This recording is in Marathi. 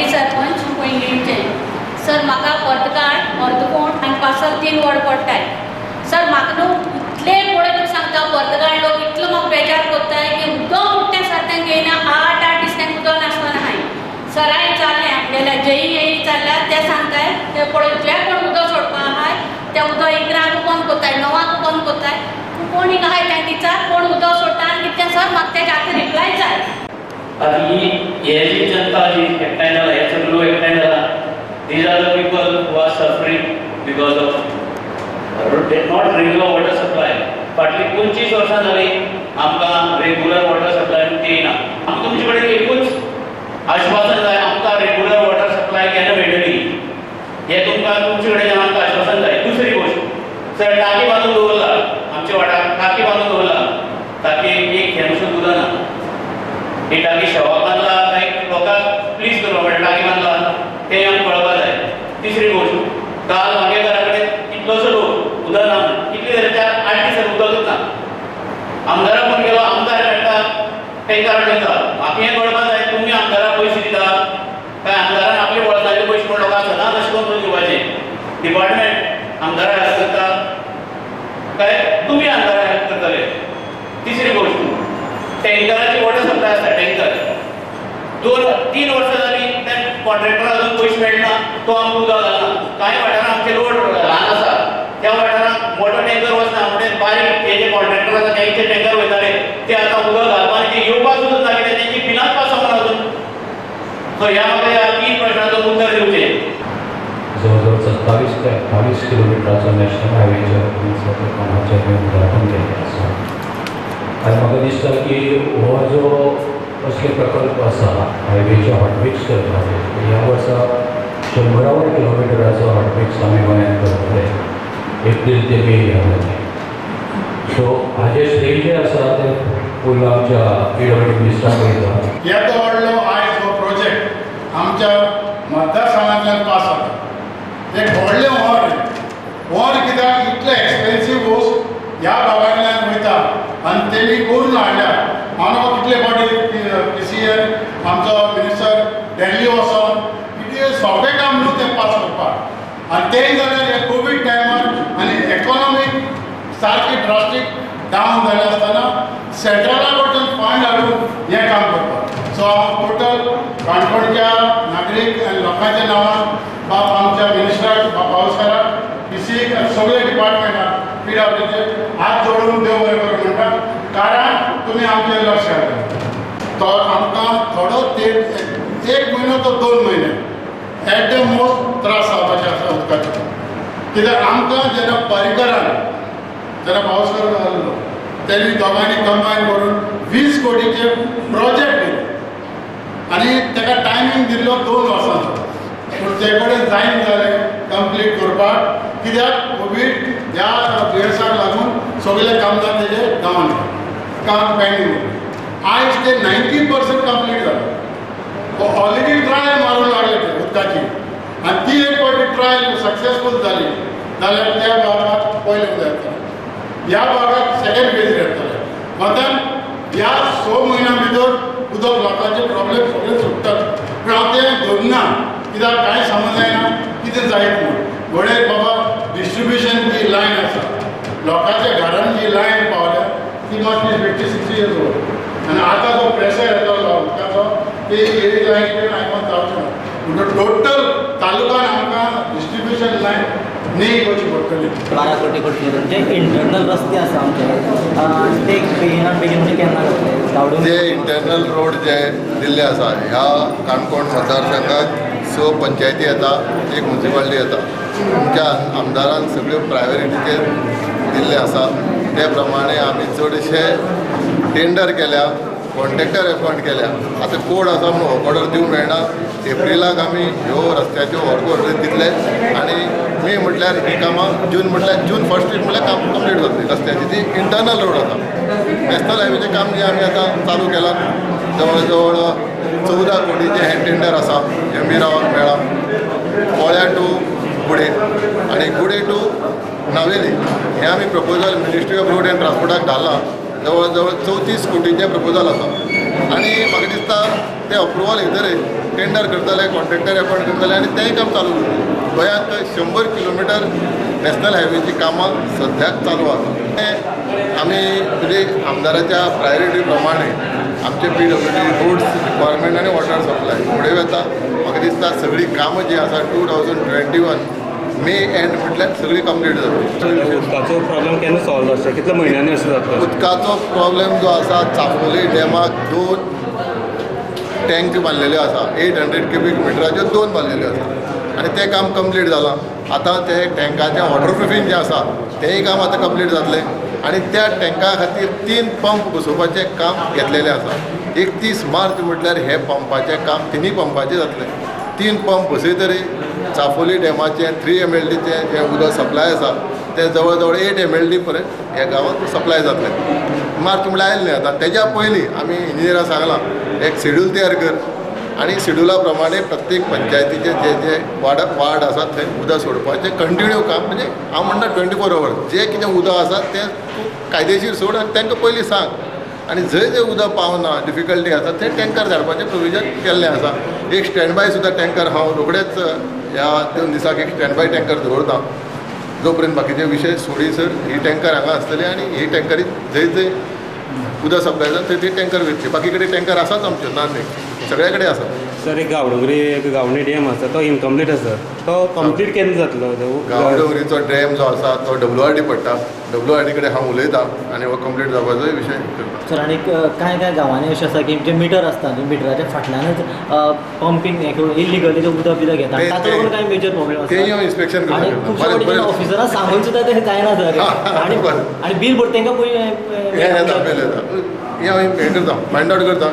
वाडी सरपंच पैंगीणचे. सर म्हाका पर्तकाळ अर्दकोण आनी पासर 3 वड पडटाय. सर म्हाका न्हू इतले पळय तुका सांगता पर्तकाळ लोक इतलो म्हाका बेजार कोत्ताय की उदक उठ्या सारकें घेयना 8 दीस तेंका उदक नासतना हाय. सराय चाललें आपल्याला जई चालल्या ते सांगताय ते पळय जे कोण उदक सोडपा आहाय ते उदक 11 बंद कोत्ताय 9 बंद कोत्ताय. कोणी आहाय त्या दिसाक कोण उदक सोडटा आनी कितें सर म्हाका तेच्या खातीर रिप्लाय जाय. आनी हे जी जनता जी एकठांय जाला हे सगळो एकठांय जाला these are the people who are suffering because of not regular water supply. फाटली 25 वर्सां जाली आमकां रेग्युलर वॉटर सप्लाय येयना. आमकां तुमचे कडेन एकूच आश्वासन जाय आमकां रेग्युलर वॉटर सप्लाय केन्ना मेळटली हे तुमकां तुमचे कडेन आमकां आश्वासन जाय. दुसरी गोश्ट सर टाकी बांदून दवरला आमच्या वाठारांत टाकी बांदून दवरला टाकी एक थेंब सुद्दां उदक ना. ही टाकी शेवा बांदला काय लोकांक प्लीज करपा पडटा टाकी बांदला ते आमकां कळपा जाय. तिसरी गोश्ट काल म्हागे घरा कडेन कितलोसो लोक उदक ना कितले जाले 4-8 दीस उदकच ना. आमदाराक फोन केलो आमदार म्हणटा टँकर हाडटा. म्हाका हें कळपा जाय तुमी आमदाराक पयशे दिता काय आमदारान आपले वळखाचे पयशे कोण लोकांक सदांच अशें करून दिवपाचें. डिपार्टमेंट आमदाराक हेल्प करता काय तुमी आमदाराक हेल्प करतले. तिसरी गोश्ट टँकराची वॉटर सप्लाय आसता टँकर 2-3 वर्सां जाली त्या कॉन्ट्रॅक्टराक अजून पयशे मेळना तो आमकां उदक घालना. कांय वाठारांत आमचे रोड ल्हान आसा त्या वाठारांत मोठो टँकर वचना म्हणून बारीक हे जे कॉन्ट्रॅक्टर आसा तेंचे टँकर वयताले ते आतां उदक घालपाक ते येवपाक सुद्दां ना कित्याक तेंची बिलांच पास जावना अजून. सो ह्या म्हाका ह्या 3 प्रश्नाचो उत्तर दिवचें. जवळजवळ 27 ते 28 किलोमिटराचो नॅशनल हायवेच्या कामाचें उद्घाटन केल्लें आसा. आनी म्हाका दिसता की हो जो असले प्रकल्प आसा हायवेचे हॉटमिक्स करपाचे ह्या वर्सा 100 किलोमिटराचो हॉटमिक्स आमी गोंयांत करतले एप्रील ते मे ह्या मदीं. सो हाजें श्रेय जें आसा तें फूल आमच्या PWD मिनिस्टराक वयता. येदो व्हडलो आयज हो प्रोजेक्ट आमच्या मतदारसंघांतल्यान पास जाता. एक व्हडलें व्हर कित्याक इतले एक्सपेन्सीव वस्त ह्या भागांतल्यान वयता आनी तेमी करून हाडल्या. हांव कितले फावटी PCN आमचो मिनिस्टर दिल्ली वचोन कितें सगळें काम न्हू तें पास करपाक आनी तें जाल्यार हे कोवीड टायमार आनी इकॉनॉमीक सारकी ड्रास्टीक डावन जालें आसतना सेंट्रला कडच्यान फंड हाडून हें काम करपाक. सो हांव टोटल काणकोणच्या नागरीक आनी लोकांच्या नांवान बाब आमच्या मिनिस्टराक पावसाराक PCक आनी सगळे डिपार्टमेंटाक PWDचे हात जोडून देव बरें करूं म्हणटा. कारण तुमी आमचेर लक्ष घालता. तो आमकां थोडो एक म्हयनो तो 2 म्हयने एट द मोस्ट त्रास जावपाचे आसा उदकाचे. कित्याक आमकां जेन्ना पर्रीकरान जेन्ना पावसाळो जाल्लो तेणी दोगांनी कंबायन करून 20 कोटीचे प्रोजेक्ट दिलो आनी ताका टायमींग दिल्लो 2 वर्सांचो. पूण ते कडेन जायना जालें कंप्लीट करपाक कित्याक कोवीड ह्या दुयेंसाक लागून सगळे कामदार तेजे गांवान काम पेंडींग. आयज ते 90% कंप्लीट जालें. ऑलरेडी ट्रायल मारूंक लागले ते उदकाची आनी ती एक फावटी ट्रायल सक्सेसफूल जाली जाल्यार त्या भागाक पयलें उदक येतलें. ह्या भागाक सेकेंड फेज येतले. मातन ह्या 6 म्हयन्यां भितर उदक लोकांचे प्रॉब्लेम सगळे सुट्टात. पूण हांव तें धरना कित्याक कांय समज जायना कितें जायत म्हूण. घोडे बाबा डिस्ट्रिब्युशन जी लायन आसा लोकांच्या घरांत जी लायन पावल्या ती मातशी 56 years old आनी आतां जो प्रेशर येता उदकाचो ते एडी लायन आयकोन जावचें ना. म्हणून टोटल तालुक्यान आमकां डिस्ट्रिब्युशन लायन न्ही करची पडटली. 12 कोटी जे इंटरनल रस्ते आसा आमचे ते बेगिनान बेगीन म्हणजे केन्ना जातले. जे इंटरनल रोड जे दिल्ले आसा ह्या काणकोण मतदारसंघात 6 पंचायती येता 1 म्युन्सिपालिटी येता. तुमच्या आमदारान सगळ्यो प्रायोरिटीचेर दिल्ले आसा ते प्रमाणे आमी चडशे टेंडर केल्या कॉन्ट्रॅक्टर अपॉयंट केल्या. आतां कोड आसा म्हणून वर्क ऑर्डर दिवंक मेळना. एप्रिलाक आमी ह्यो रस्त्याच्यो वर्क ऑर्डर दितले आनी मे म्हटल्यार ही कामां जून म्हटल्यार जून फर्स्ट वीक म्हटल्यार काम कंप्लीट जातली. रस्त्याची ती इंटरनल रोड आसा. नॅशनल हायवेचें काम जें आमी आतां चालू केलां जवळ जवळ 14 कोटीचें हें टेंडर आसा MB रावाक मेळ्ळा. पोळ्या टू गुडे आनी गुडे टू नावेली हें आमी proposal ministry of road and ट्रान्सपोर्टाक घालां. जवळ जवळ 34 कोटीचें प्रपोजल आसा आनी म्हाका दिसता तें अप्रुवल येतरे टेंडर करतले, कॉन्ट्रॅक्टर अपॉइंट करतले आनी तेंय काम चालू करतले. गोंयांत 100 किलोमिटर नॅशनल हायवेची कामां सद्याक चालू आसा. आमी म्हणजे आमदाराच्या प्रायोरिटी प्रमाणे आमचे PWD रोड्स डिपार्टमेंट आनी वॉटर सप्लाय फुडें वता. म्हाका दिसता सगळीं कामां जी आसा 2021 मे एंड म्हटल्यार सगळी कंप्लीट जातली. उदकाचो प्रॉब्लेम केन्ना सॉल्व जातलो, कितल्या म्हयन्यांनी असो जातलो? उदकाचो प्रॉब्लेम जो आसा, चापोली डॅमाक 2 टँक बांदलेले आसा, 800 क्युबिक मिटराच्यो 2 बांदलेल्यो आसा आनी तें काम कंप्लीट जालां. आतां ते टँकाचें वॉटर प्रुफींग जें आसा तेंय काम आतां कंप्लीट जातलें आनी त्या टँका खातीर 3 पंप बसोवपाचें काम घेतलेलें आसा. 31 मार्च म्हटल्यार हे पंपाचें काम 3 पंपाचें जातलें. 3 पंप बसयतरी चापोली डॅमाचें 3 MLDचें जें उदक सप्लाय आसा तें जवळ जवळ 8 MLD पर्यंत ह्या गांवांत सप्लाय जातलें. मार्च म्हळ्यार आयलें आतां. तेज्या पयलीं आमी इंजिनियराक सांगलां एक शेड्यूल तयार कर आनी शेड्युला प्रमाणे प्रत्येक पंचायतीचे जे वार्ड आसा थंय उदक सोडपाचें कंटिन्यू काम. म्हणजे हांव म्हणटा 24 hours जें कितें उदक आसा तें तूं कायदेशीर सोड आनी तांकां पयलीं सांग. आनी जंय जंय उदक पावना, डिफिकल्टी आसा थंय टँकर धाडपाचें प्रोविजन केल्लें आसा. एक स्टँड बाय सुद्दां टँकर हांव रोखडेच ह्या 2 दिसाक एक स्टँड बाय टँकर दवरतां. जो पर्यंत बाकीचे विशय सोडीसर ही टँकर हांगा आसतली आनी ही टँकरी जंय जंय उदक सप्लाय जाता थंय ती टँकर वयतली. बाकी कडेन टँकर आसाच आमच्यो, ना न्ही, सगळ्या कडेन आसा. सर एक गांवडोंगरी डॅम आसा तो इनकम्प्लीट आसा, तो कंप्लीट केन्ना जातलो? गांवडोंगरीचो डॅम जो आसा तो WRD पडटा. WRD कडेन हांव उलयतां आनी हो कंप्लीट जावपाचोय विशय करता. सर आनी कांय गांवांनी अशें आसा की जे मिटर आसता न्ही, मिटराच्या फाटल्यानच पंपींग हें करून इलिगली उदक बिदक घेता. ताचो लागून कांय मेजर प्रॉब्लेम तेंय आसा हांव इन्स्पेक्शन आनी खुबशे फावटी ऑफिसरांक सांगून सुद्दां ते जायना सर. आनी बील भरता तांकां पयलीं हें दाखयलें हें हांव हें करता, फायंड आवट करता.